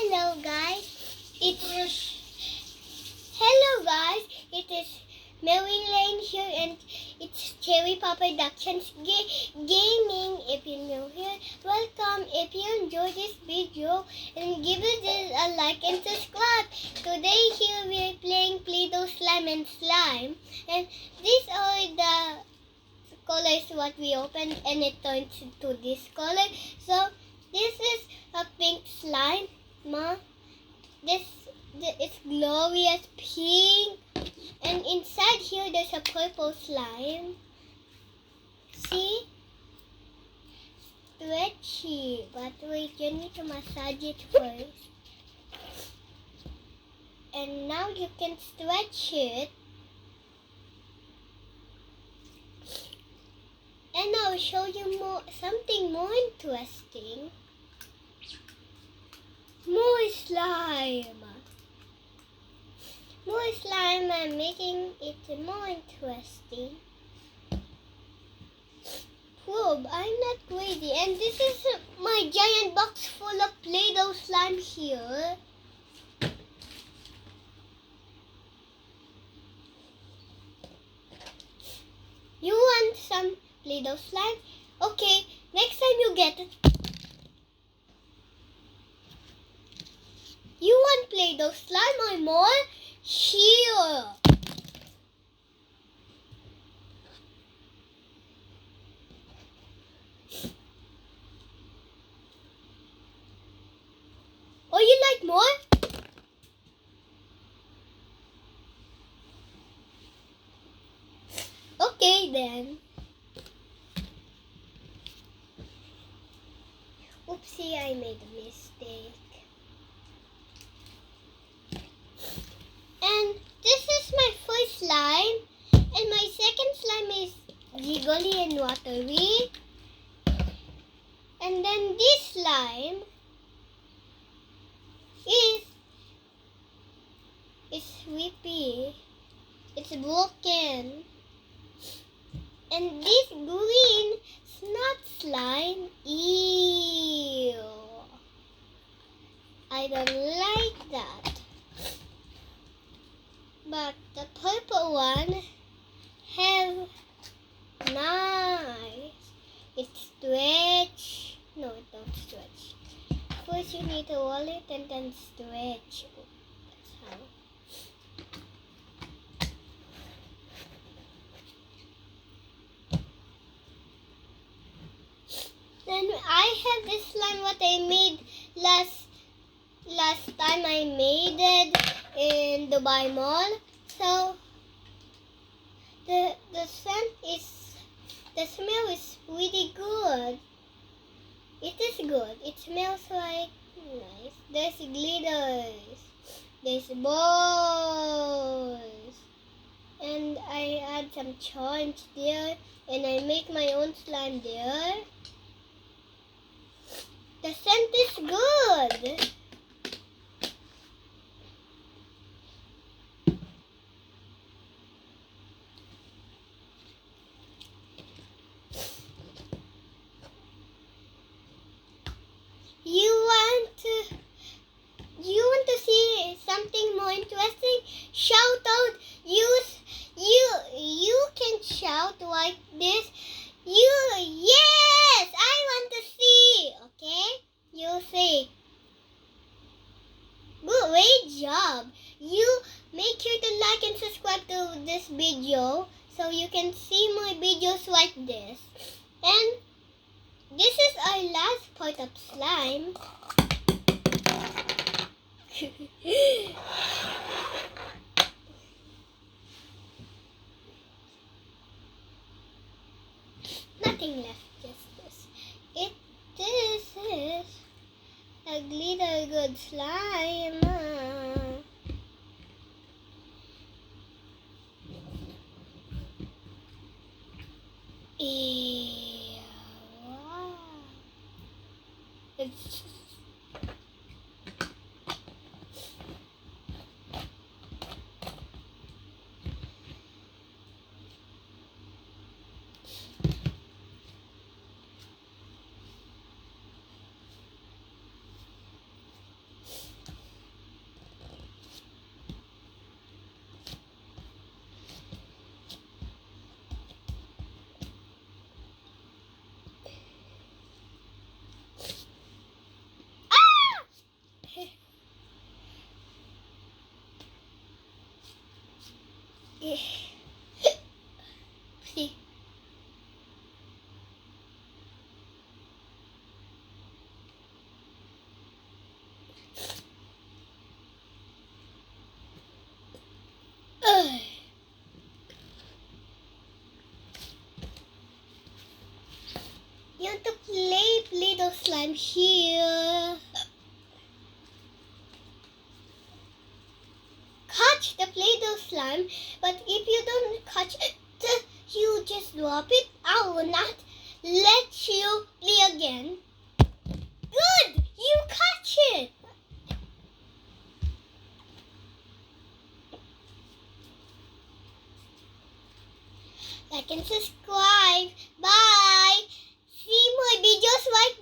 Hello guys, it is Mary Lane here and it's Cherry Pop Productions Gaming. If you're new here, welcome. If you enjoyed this video, and give it a like and subscribe. Today here we're playing Play-Doh Slime and Slime, and these are the colors what we opened, and it turns into this color. So this is a pink slime, ma. It's glorious pink, and inside here there's a purple slime. See, stretchy, but wait, you need to massage it first. And now you can stretch it. And I'll show you something more interesting. More slime. More slime. I'm making it more interesting. Probe, I'm not crazy. And this is my giant box full of Play-Doh slime here. You want some Play-Doh slime? Okay, next time you get it. You want Play-Doh slime or more? Here. Oh, you like more? Okay then. Oopsie, I made a mistake. And this is my first slime. And my second slime is jiggly and watery. And then this slime is sweepy. It's broken. And this green snot slime, ew. I don't like that. But the purple one have nice. It stretch. No, it don't stretch. First you need to roll it and then stretch. That's how. Then I have this slime what I made last time I made it in Dubai Mall. So the smell is really good. It is good. It smells like nice. There's glitters. There's balls. And I add some charms there, and I make my own slime there. The scent is good. You want to see something more interesting? Shout out. You can shout like this. Yes, I want to see. Okay? You say. Great job. You make sure to like and subscribe to this video so you can see more videos like this. And this is our last part of slime. Nothing left, just this. This is a glitter good slime. Ew, wow. It's See. You want to play Play-Doh slime here. Catch the Play-Doh slime, but if you don't catch it, you just drop it. I will not let you play again. Good! You catch it! Like and subscribe. Bye! See my videos right